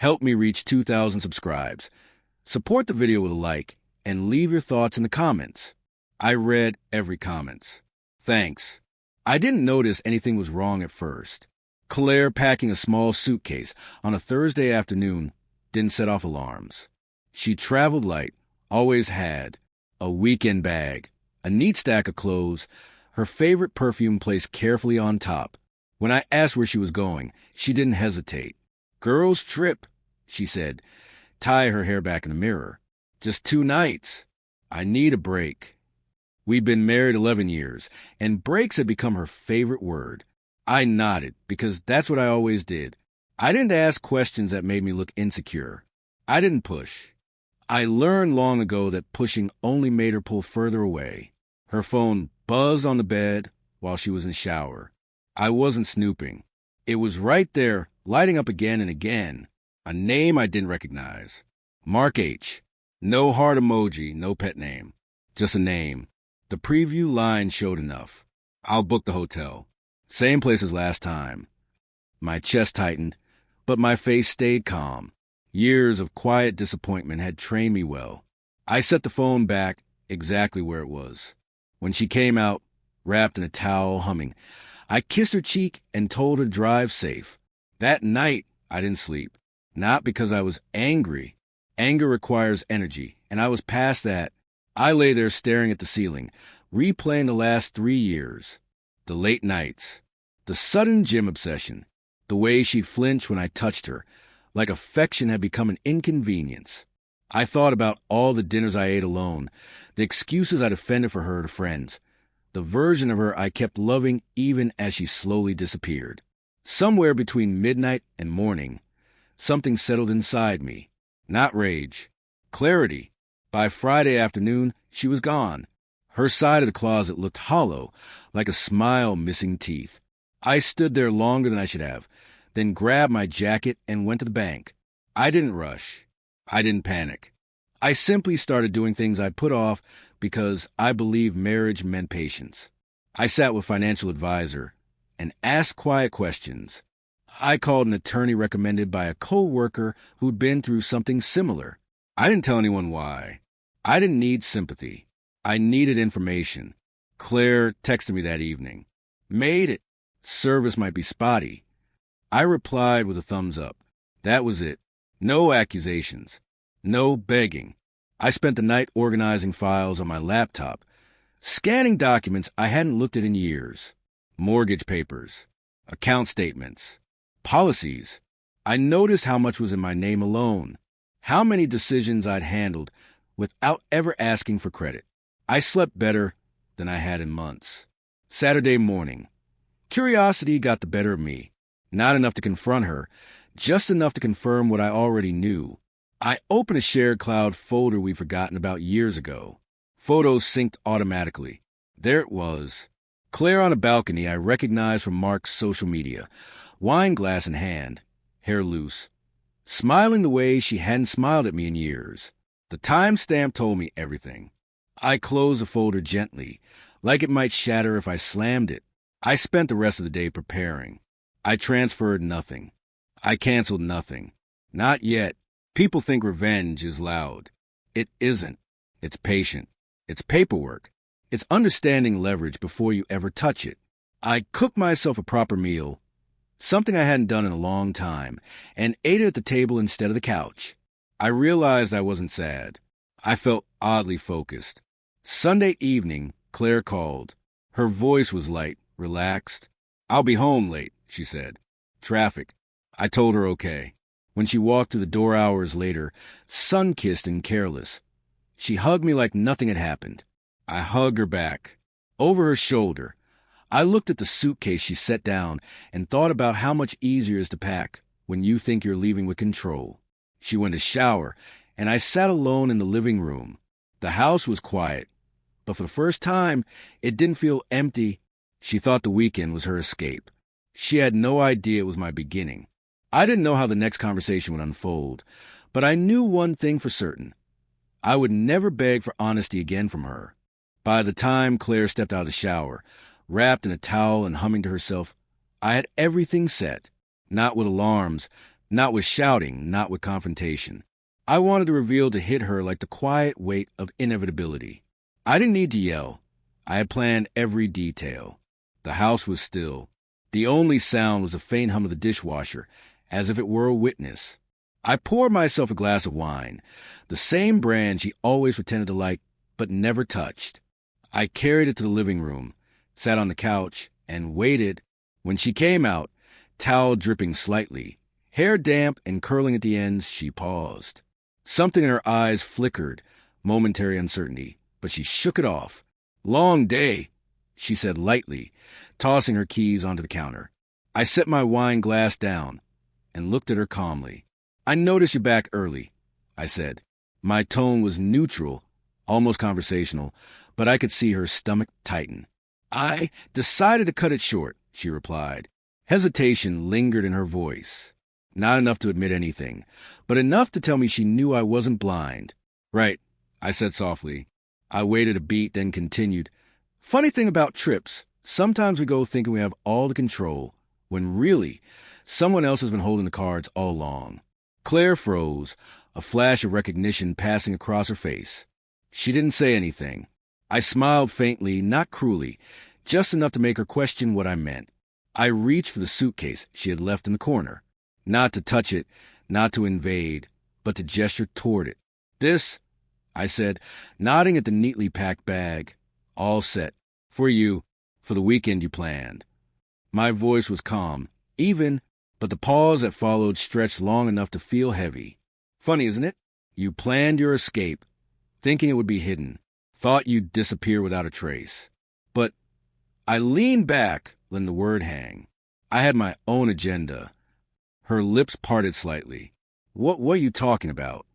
Help me reach 2,000 subscribes. Support the video with a like and leave your thoughts in the comments. I read every comment. Thanks. I didn't notice anything was wrong at first. Claire packing a small suitcase on a Thursday afternoon didn't set off alarms. She traveled light, always had, a weekend bag, a neat stack of clothes, her favorite perfume placed carefully on top. When I asked where she was going, she didn't hesitate. "Girls' trip," she said, tie her hair back in the mirror. "Just 2 nights. I need a break." We'd been married 11 years, and breaks had become her favorite word. I nodded, because that's what I always did. I didn't ask questions that made me look insecure. I didn't push. I learned long ago that pushing only made her pull further away. Her phone buzzed on the bed while she was in the shower. I wasn't snooping. It was right there, lighting up again and again. A name I didn't recognize. Mark H. No heart emoji, no pet name. Just a name. The preview line showed enough. I'll book the hotel. Same place as last time. My chest tightened, but my face stayed calm. Years of quiet disappointment had trained me well. I set the phone back exactly where it was. When she came out, wrapped in a towel, humming, I kissed her cheek and told her to drive safe. That night, I didn't sleep. Not because I was angry. Anger requires energy, and I was past that. I lay there staring at the ceiling, replaying the last 3 years. The late nights. The sudden gym obsession. The way she'd flinch when I touched her, like affection had become an inconvenience. I thought about all the dinners I ate alone, the excuses I defended for her to friends, the version of her I kept loving even as she slowly disappeared. Somewhere between midnight and morning, something settled inside me. Not rage. Clarity. By Friday afternoon, she was gone. Her side of the closet looked hollow, like a smile missing teeth. I stood there longer than I should have, then grabbed my jacket and went to the bank. I didn't rush. I didn't panic. I simply started doing things I put off because I believed marriage meant patience. I sat with a financial advisor and asked quiet questions. I called an attorney recommended by a co-worker who'd been through something similar. I didn't tell anyone why. I didn't need sympathy. I needed information. Claire texted me that evening. "Made it. Service might be spotty." I replied with a thumbs up. That was it. No accusations. No begging. I spent the night organizing files on my laptop, scanning documents I hadn't looked at in years. Mortgage papers, account statements, policies. I noticed how much was in my name alone, how many decisions I'd handled without ever asking for credit. I slept better than I had in months. Saturday morning. Curiosity got the better of me. Not enough to confront her, just enough to confirm what I already knew. I opened a shared cloud folder we'd forgotten about years ago. Photos synced automatically. There it was. Claire on a balcony I recognized from Mark's social media, wine glass in hand, hair loose, smiling the way she hadn't smiled at me in years. The timestamp told me everything. I closed the folder gently, like it might shatter if I slammed it. I spent the rest of the day preparing. I transferred nothing. I canceled nothing. Not yet. People think revenge is loud. It isn't. It's patient. It's paperwork. It's understanding leverage before you ever touch it. I cooked myself a proper meal, something I hadn't done in a long time, and ate it at the table instead of the couch. I realized I wasn't sad. I felt oddly focused. Sunday evening, Claire called. Her voice was light, relaxed. "I'll be home late," she said. "Traffic." I told her okay. When she walked through the door hours later, sun-kissed and careless, she hugged me like nothing had happened. I hugged her back. Over her shoulder, I looked at the suitcase she set down and thought about how much easier it is to pack when you think you're leaving with control. She went to shower, and I sat alone in the living room. The house was quiet, but for the first time, it didn't feel empty. She thought the weekend was her escape. She had no idea it was my beginning. I didn't know how the next conversation would unfold, but I knew one thing for certain. I would never beg for honesty again from her. By the time Claire stepped out of the shower, wrapped in a towel and humming to herself, I had everything set, not with alarms, Not with shouting, not with confrontation. I wanted the reveal to hit her like the quiet weight of inevitability. I didn't need to yell. I had planned every detail. The house was still. The only sound was a faint hum of the dishwasher, as if it were a witness. I poured myself a glass of wine, the same brand she always pretended to like, but never touched. I carried it to the living room, sat on the couch, and waited. When she came out, towel dripping slightly, hair damp and curling at the ends, she paused. Something in her eyes flickered, momentary uncertainty, but she shook it off. "Long day," she said lightly, tossing her keys onto the counter. I set my wine glass down and looked at her calmly. "I noticed you back early," I said. My tone was neutral, almost conversational, but I could see her stomach tighten. "I decided to cut it short," she replied. Hesitation lingered in her voice. Not enough to admit anything, but enough to tell me she knew I wasn't blind. "Right," I said softly. I waited a beat, then continued. "Funny thing about trips, sometimes we go thinking we have all the control, when really, someone else has been holding the cards all along." Claire froze, a flash of recognition passing across her face. She didn't say anything. I smiled faintly, not cruelly, just enough to make her question what I meant. I reached for the suitcase she had left in the corner. Not to touch it, not to invade, but to gesture toward it. "This," I said, nodding at the neatly packed bag. "All set. For you, for the weekend you planned." My voice was calm, even, but the pause that followed stretched long enough to feel heavy. "Funny, isn't it? You planned your escape, thinking it would be hidden, thought you'd disappear without a trace. But I leaned back, letting the word hang. I had my own agenda." Her lips parted slightly. What are you talking about?"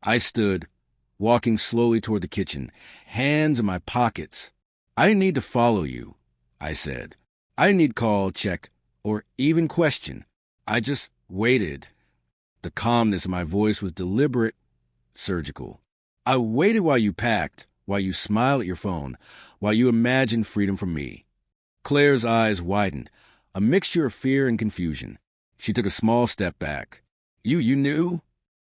I stood, walking slowly toward the kitchen, hands in my pockets. "I didn't need to follow you," I said. "I didn't need call, check, or even question. I just waited." The calmness in my voice was deliberate, surgical. "I waited while you packed, while you smiled at your phone, while you imagined freedom from me." Claire's eyes widened, a mixture of fear and confusion. She took a small step back. You knew?"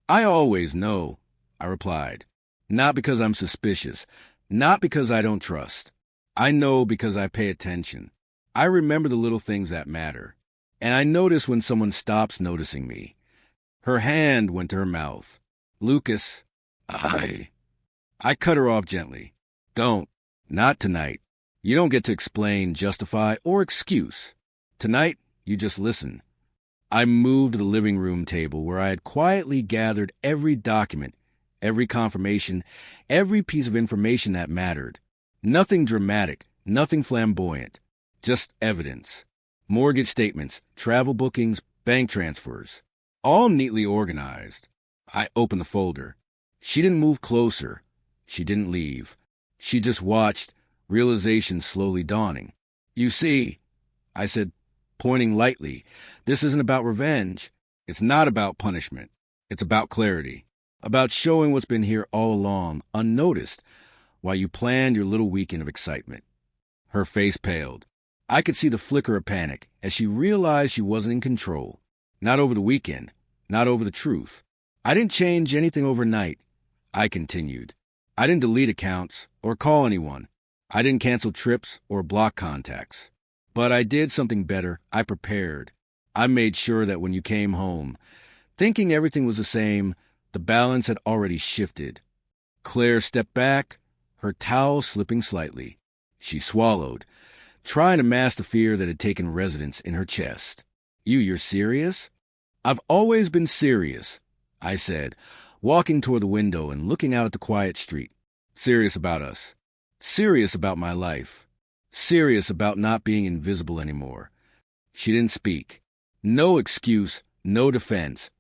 "I always know," I replied. "Not because I'm suspicious, not because I don't trust. I know because I pay attention. I remember the little things that matter. And I notice when someone stops noticing me." Her hand went to her mouth. "Lucas, I cut her off gently. "Don't. Not tonight. You don't get to explain, justify, or excuse. Tonight, you just listen." I moved to the living room table where I had quietly gathered every document, every confirmation, every piece of information that mattered. Nothing dramatic, nothing flamboyant, just evidence. Mortgage statements, travel bookings, bank transfers, all neatly organized. I opened the folder. She didn't move closer. She didn't leave. She just watched, realization slowly dawning. "You see," I said, pointing lightly, "this isn't about revenge. It's not about punishment. It's about clarity. About showing what's been here all along, unnoticed, while you planned your little weekend of excitement." Her face paled. I could see the flicker of panic as she realized she wasn't in control. Not over the weekend, not over the truth. "I didn't change anything overnight," I continued. "I didn't delete accounts or call anyone. I didn't cancel trips or block contacts. But I did something better. I prepared. I made sure that when you came home, thinking everything was the same, the balance had already shifted." Claire stepped back, her towel slipping slightly. She swallowed, trying to mask the fear that had taken residence in her chest. You're serious?" "I've always been serious," I said, walking toward the window and looking out at the quiet street. "Serious about us. Serious about my life. Serious about not being invisible anymore." She didn't speak. No excuse, no defense.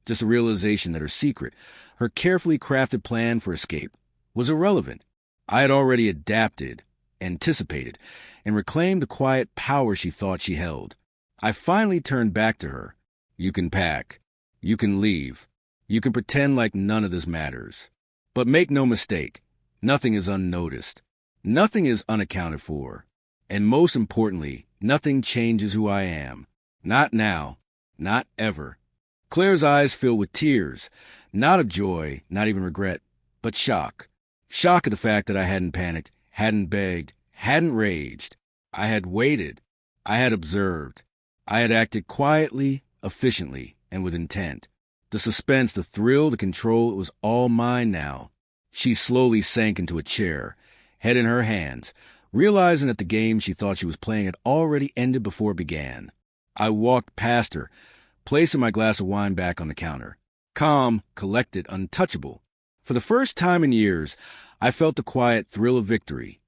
Just a realization that her secret, her carefully crafted plan for escape, was irrelevant. I had already adapted, anticipated, and reclaimed the quiet power she thought she held. I finally turned back to her. "You can pack. You can leave. You can pretend like none of this matters. But make no mistake, nothing is unnoticed. Nothing is unaccounted for. And most importantly, nothing changes who I am. Not now. Not ever." Claire's eyes filled with tears, not of joy, not even regret, but shock. Shock at the fact that I hadn't panicked, hadn't begged, hadn't raged. I had waited. I had observed. I had acted quietly, efficiently, and with intent. The suspense, the thrill, the control, it was all mine now. She slowly sank into a chair, head in her hands, realizing that the game she thought she was playing had already ended before it began. I walked past her, placing my glass of wine back on the counter. Calm, collected, untouchable. For the first time in years, I felt the quiet thrill of victory.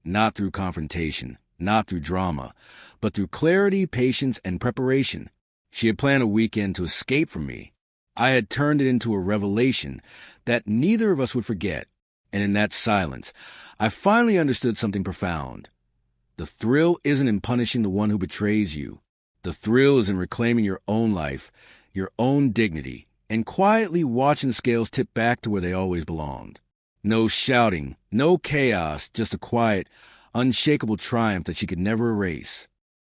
Not through confrontation, not through drama, but through clarity, patience, and preparation. She had planned a weekend to escape from me. I had turned it into a revelation that neither of us would forget. And in that silence, I finally understood something profound. The thrill isn't in punishing the one who betrays you. The thrill is in reclaiming your own life, your own dignity, and quietly watching the scales tip back to where they always belonged. No shouting, no chaos, just a quiet, unshakable triumph that she could never erase.